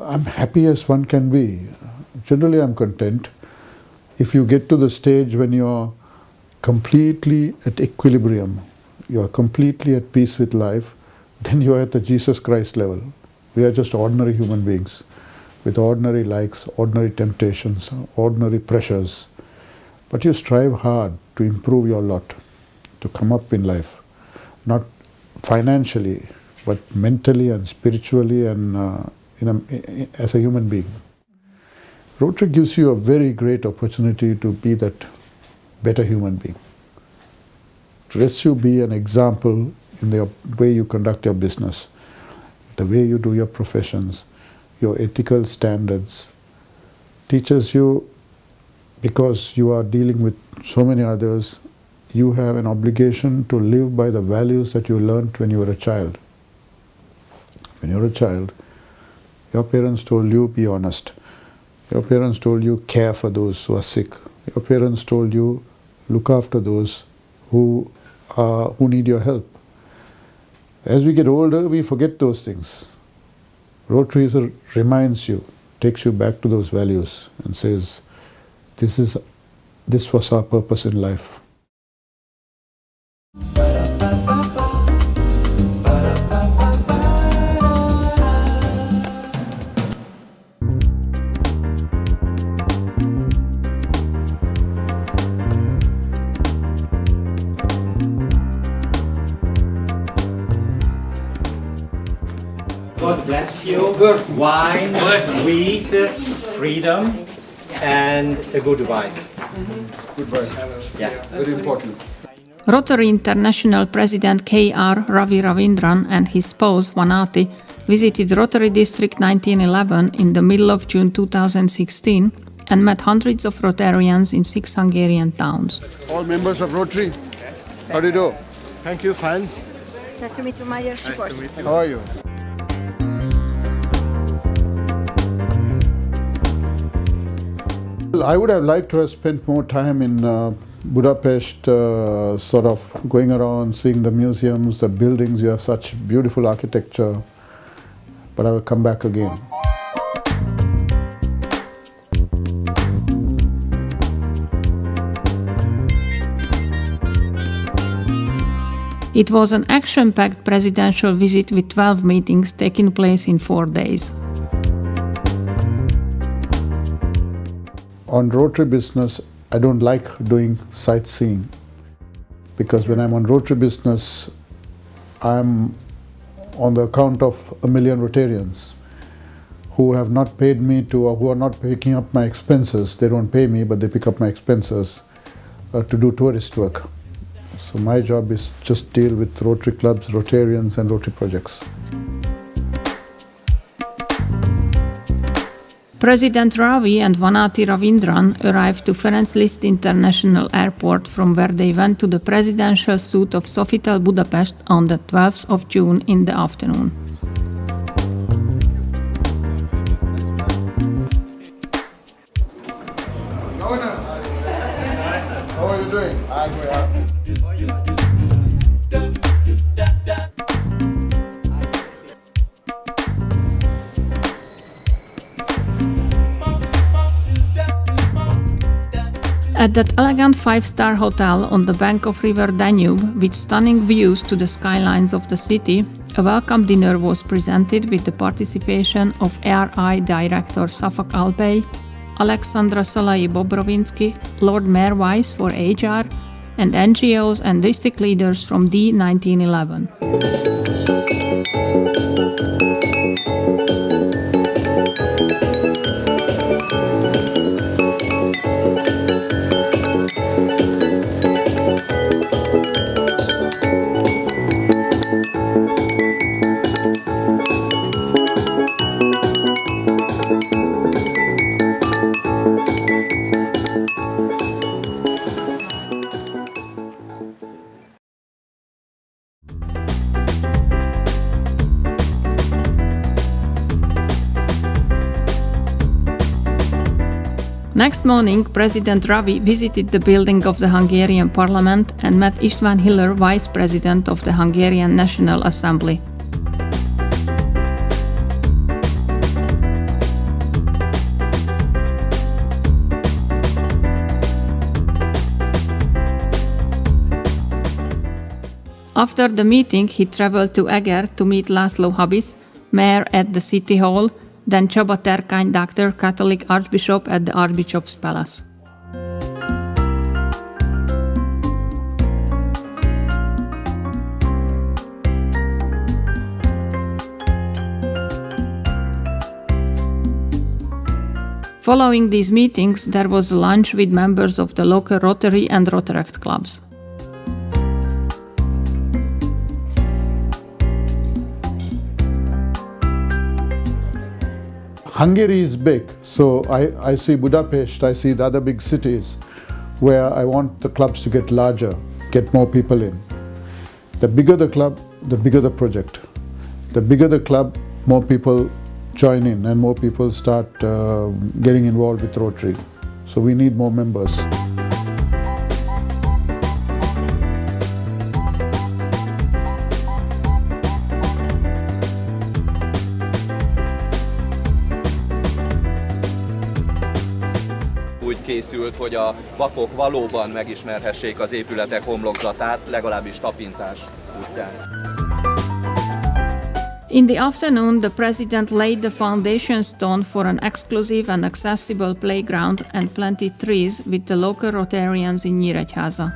I'm happy as one can be. Generally, I'm content. If you get to the stage when you're completely at equilibrium, you're completely at peace with life, then you're at the Jesus Christ level. We are just ordinary human beings with ordinary likes, ordinary temptations, ordinary pressures. But you strive hard to improve your lot, to come up in life, not financially, but mentally and spiritually and as a human being. Rotary gives you a very great opportunity to be that better human being. It lets you be an example in the way you conduct your business, the way you do your professions, your ethical standards. Teaches you, because you are dealing with so many others, you have an obligation to live by the values that you learnt when you were a child. When you were a child, your parents told you, be honest. Your parents told you, care for those who are sick. Your parents told you, look after those who need your help. As we get older, we forget those things. Rotary reminds you, takes you back to those values and says, this was our purpose in life. God bless you. Wine, wheat, freedom, and a good wife. Good wife. Yeah. Very important. Rotary International President K.R. Ravi Ravindran and his spouse Vanati visited Rotary District 1911 in the middle of June 2016 and met hundreds of Rotarians in 6 Hungarian towns. All members of Rotary, how do you do? Thank you, fine. Nice to meet you, Magyar Sipos. How are you? I would have liked to have spent more time in Budapest, sort of going around, seeing the museums, the buildings. You have such beautiful architecture, but I will come back again. It was an action-packed presidential visit with 12 meetings taking place in 4 days. On Rotary business, I don't like doing sightseeing, because when I'm on Rotary business, I'm on the account of 1 million Rotarians who have not paid me to, or who are not picking up my expenses. They don't pay me, but they pick up my expenses to do tourist work. So my job is just deal with Rotary clubs, Rotarians and Rotary projects. President Ravi and Vanati Ravindran arrived to Ferenc Liszt International Airport, from where they went to the presidential suite of Sofitel Budapest on the 12th of June in the afternoon. Governor, how are you doing? At that elegant 5-star hotel on the bank of River Danube, with stunning views to the skylines of the city, a welcome dinner was presented with the participation of RI Director Szafak Albey, Alexandra Szalai Bobrovinsky, Lord Mayor Weiss for HR, and NGOs and district leaders from D1911. Next morning, President Ravi visited the building of the Hungarian Parliament and met István Hiller, Vice President of the Hungarian National Assembly. After the meeting, he traveled to Eger to meet László Habis, mayor at the City Hall, then Csaba Terkány Doctor, Catholic Archbishop at the Archbishop's Palace. Following these meetings, there was a lunch with members of the local Rotary and Rotaract clubs. Hungary is big, so I see Budapest, I see the other big cities where I want the clubs to get larger, get more people in. The bigger the club, the bigger the project. The bigger the club, more people join in and more people start getting involved with Rotary. So we need more members. Úgy készült, hogy a vakok valóban megismerhessék az épületek homlokzatát, legalábbis tapintás útján. In the afternoon, the president laid the foundation stone for an exclusive and accessible playground and planted trees with the local Rotarians in Nyíregyháza.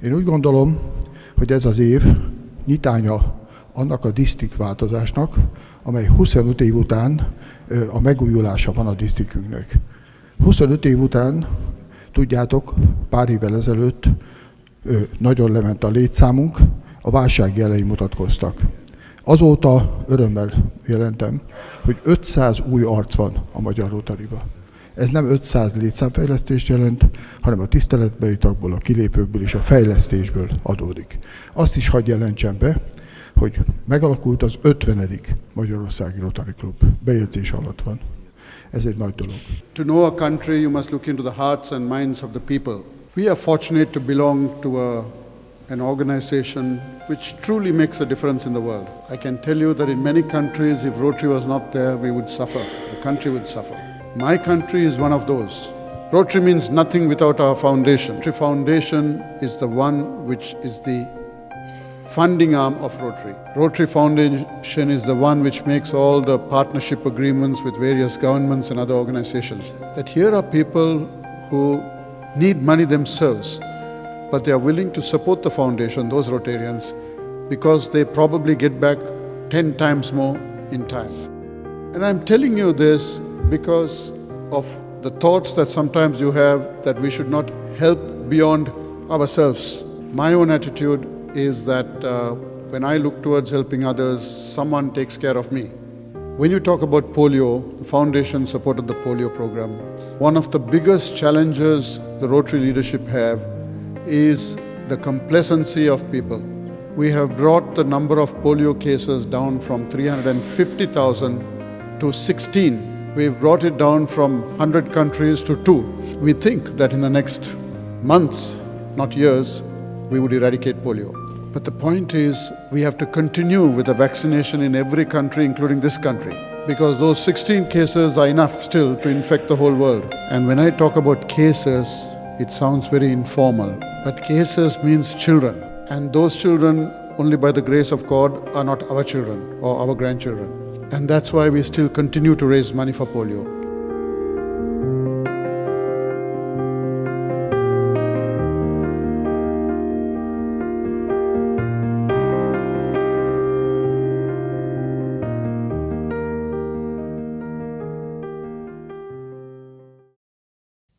Én úgy gondolom, hogy ez az év nyitánya annak a disztriktváltozásnak, amely 25 év után a megújulása van a disztrikünknek. 25 év után, tudjátok, pár évvel ezelőtt nagyon lement a létszámunk, a válság jelei mutatkoztak. Azóta örömmel jelentem, hogy 500 új arc van a Magyar Rotariba. Ez nem 500 létszámfejlesztést jelent, hanem a tiszteletbeli tagból, a kilépőkből és a fejlesztésből adódik. Azt is hadd jelentsem be, hogy megalakult az 50. Magyarországi Rotary Klub. Bejegyzés alatt van. Ez egy nagy dolog. To know a country, you must look into the hearts and minds of the people. We are fortunate to belong to an organization which truly makes a difference in the world. I can tell you that in many countries, if Rotary was not there, we would suffer. The country would suffer. My country is one of those. Rotary means nothing without our foundation. Rotary Foundation is the one which is the funding arm of Rotary. Rotary Foundation is the one which makes all the partnership agreements with various governments and other organizations. That here are people who need money themselves, but they are willing to support the foundation, those Rotarians, because they probably get back 10 times more in time. And I'm telling you this because of the thoughts that sometimes you have that we should not help beyond ourselves. My own attitude is that when I look towards helping others, someone takes care of me. When you talk about polio, the foundation supported the polio program. One of the biggest challenges the Rotary leadership have is the complacency of people. We have brought the number of polio cases down from 350,000 to 16. We've brought it down from 100 countries to 2. We think that in the next months, not years, we would eradicate polio. But the point is, we have to continue with the vaccination in every country, including this country, because those 16 cases are enough still to infect the whole world. And when I talk about cases, it sounds very informal, but cases means children. And those children, only by the grace of God, are not our children or our grandchildren. And that's why we still continue to raise money for polio.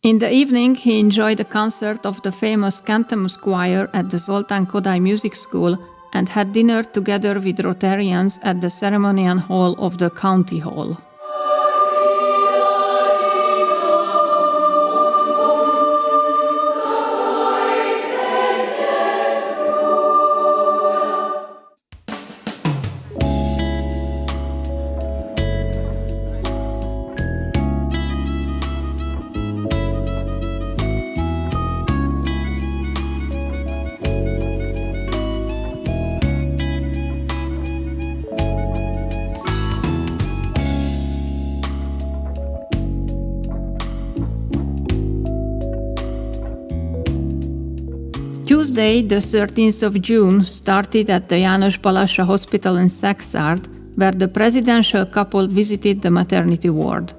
In the evening, he enjoyed a concert of the famous Cantamus Choir at the Zoltán Kodály Music School and had dinner together with Rotarians at the ceremonial hall of the County Hall. Tuesday, the 13th of June, started at the János Balassa Hospital in Szexárd, where the presidential couple visited the maternity ward.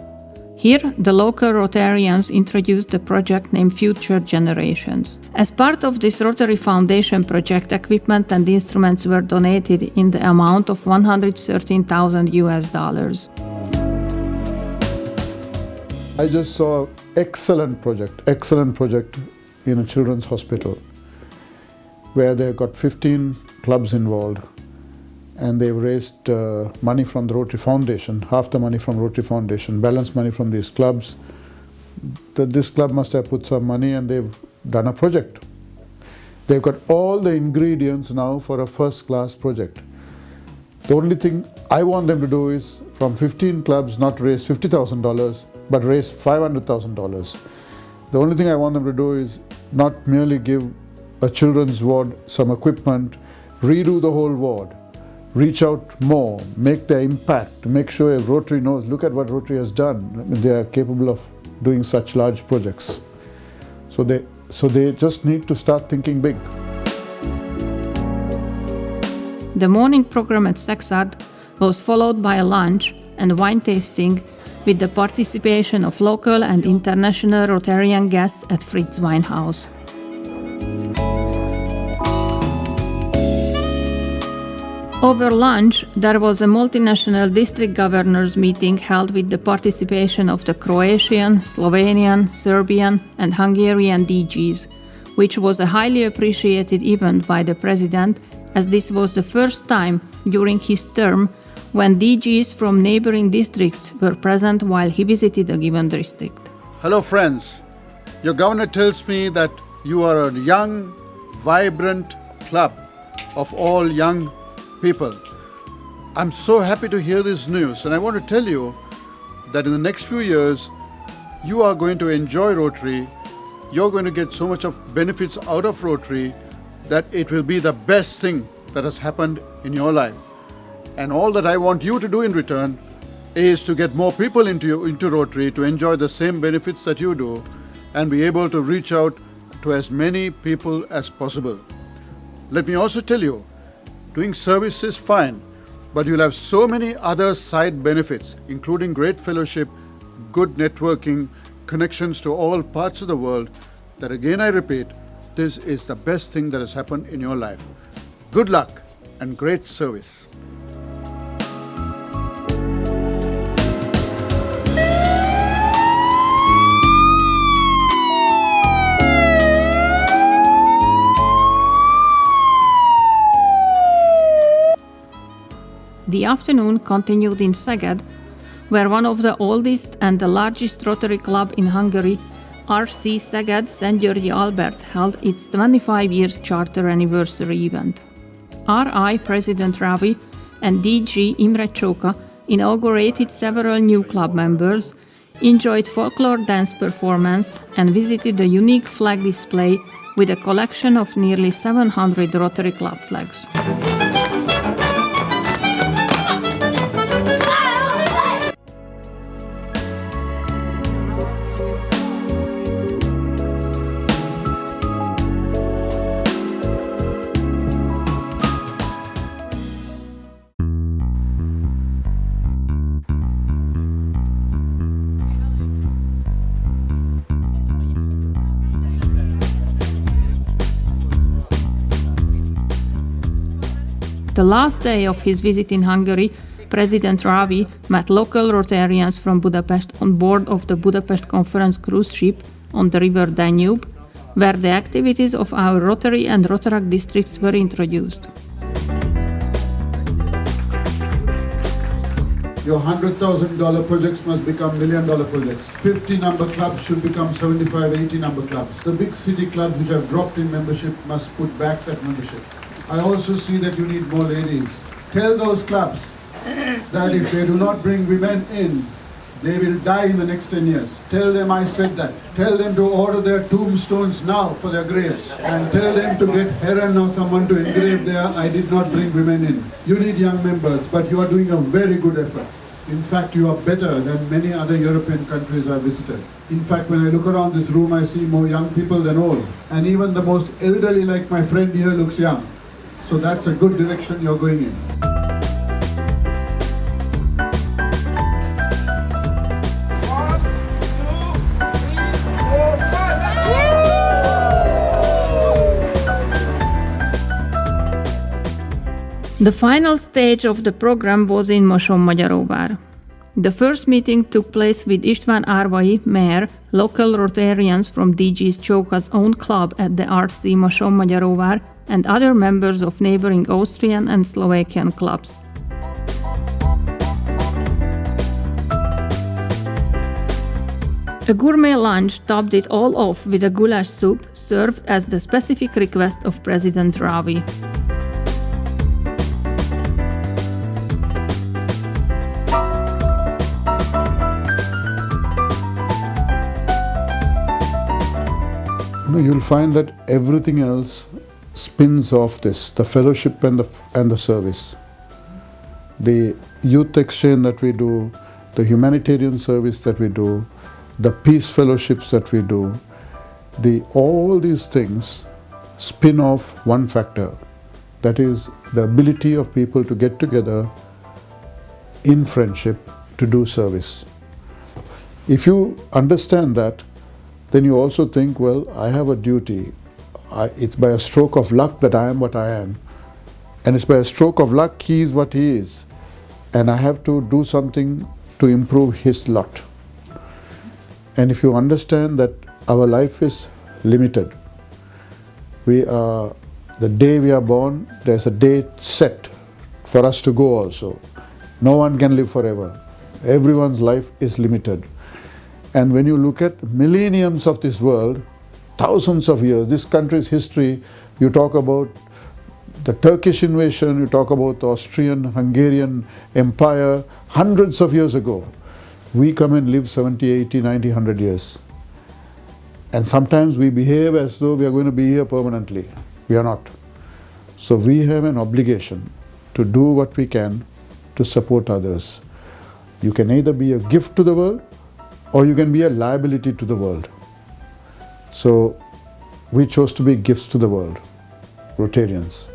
Here, the local Rotarians introduced the project named Future Generations. As part of this Rotary Foundation project, equipment and instruments were donated in the amount of $113,000 US. I just saw excellent project in a children's hospital where they've got 15 clubs involved and they've raised money from the Rotary Foundation, half the money from Rotary Foundation, balance money from these clubs. This club must have put some money and they've done a project. They've got all the ingredients now for a first-class project. The only thing I want them to do is from 15 clubs not raise $50,000 but raise $500,000. The only thing I want them to do is not merely give a children's ward some equipment, redo the whole ward, reach out more, make their impact, make sure Rotary knows, look at what Rotary has done. I mean, they are capable of doing such large projects. So they just need to start thinking big. The morning program at Szexárd was followed by a lunch and wine tasting with the participation of local and international Rotarian guests at Fritz Winehouse. Over lunch, there was a multinational district governors meeting held with the participation of the Croatian, Slovenian, Serbian and Hungarian DGs, which was a highly appreciated event by the President, as this was the first time during his term when DGs from neighboring districts were present while he visited a given district. Hello friends, your governor tells me that you are a young, vibrant club of all young people. I'm so happy to hear this news, and I want to tell you that in the next few years you are going to enjoy Rotary. You're going to get so much of benefits out of Rotary that it will be the best thing that has happened in your life. And all that I want you to do in return is to get more people into Rotary to enjoy the same benefits that you do and be able to reach out to as many people as possible. Let me also tell you, doing service is fine, but you'll have so many other side benefits, including great fellowship, good networking, connections to all parts of the world, that again I repeat, this is the best thing that has happened in your life. Good luck and great service. The afternoon continued in Szeged, where one of the oldest and the largest Rotary club in Hungary, RC Szeged Szent Györgyi Albert, held its 25 years charter anniversary event. RI President Ravi and DG Imre Csóka inaugurated several new club members, enjoyed folklore dance performance and visited a unique flag display with a collection of nearly 700 Rotary Club flags. The last day of his visit in Hungary, President Ravi met local Rotarians from Budapest on board of the Budapest Conference cruise ship on the river Danube, where the activities of our Rotary and Rotaract districts were introduced. Your $100,000 projects must become $1 million projects. 50 number clubs should become 75, 80 number clubs. The big city clubs which have dropped in membership must put back that membership. I also see that you need more ladies. Tell those clubs that if they do not bring women in, they will die in the next 10 years. Tell them I said that. Tell them to order their tombstones now for their graves. And tell them to get Heron or someone to engrave there, I did not bring women in. You need young members, but you are doing a very good effort. In fact, you are better than many other European countries I've visited. In fact, when I look around this room, I see more young people than old. And even the most elderly, like my friend here, looks young. So that's a good direction you're going in. The final stage of the program was in Mosonmagyaróvár. The first meeting took place with István Árvai, Mayor, local Rotarians from DG Csóka's own club at the RC Mosonmagyaróvár, and other members of neighboring Austrian and Slovakian clubs. A gourmet lunch topped it all off with a goulash soup served as the specific request of President Ravi. You'll find that everything else spins off this, the fellowship and the service. The youth exchange that we do, the humanitarian service that we do, the peace fellowships that we do, all these things spin off one factor, that is the ability of people to get together in friendship to do service. If you understand that, then you also think, well, I have a duty. It's by a stroke of luck that I am what I am. And it's by a stroke of luck he is what he is. And I have to do something to improve his lot. And if you understand that our life is limited, the day we are born, there's a date set for us to go also. No one can live forever. Everyone's life is limited. And when you look at millenniums of this world, thousands of years, this country's history, you talk about the Turkish invasion, you talk about the Austrian-Hungarian Empire, hundreds of years ago. We come and live 70, 80, 90, 100 years. And sometimes we behave as though we are going to be here permanently. We are not. So we have an obligation to do what we can to support others. You can either be a gift to the world, or you can be a liability to the world. So we chose to be gifts to the world, Rotarians.